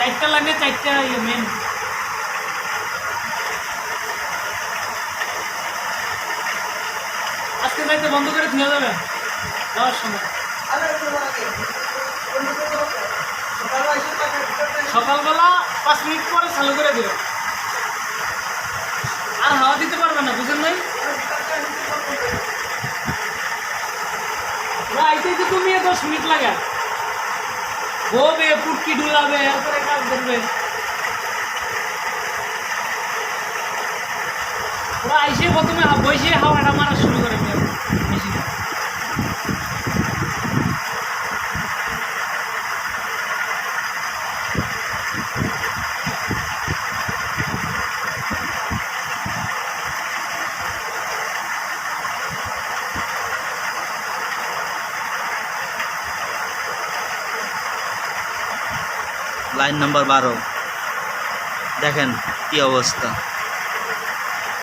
চারটা লাইনে চারটা মেন। আজকে যাইতে বন্ধ করে দিয়ে যাবে যাওয়ার সময়। সকালবেলা 5 মিনিট পরে চালু করে দিল, আর হাওয়া দিতে পারবে না, বুঝেন নাই? আইতে যে তুমি 10 মিনিট লাগে, ববে পুটকি ডুলাবে, এরপরে কাজ করবে। ওরা আইসে প্রথমে বসে হাওয়াটা মারা শুরু করে দেয় মেশিন। লাইন নাম্বার 12 দেখেন কি অবস্থা।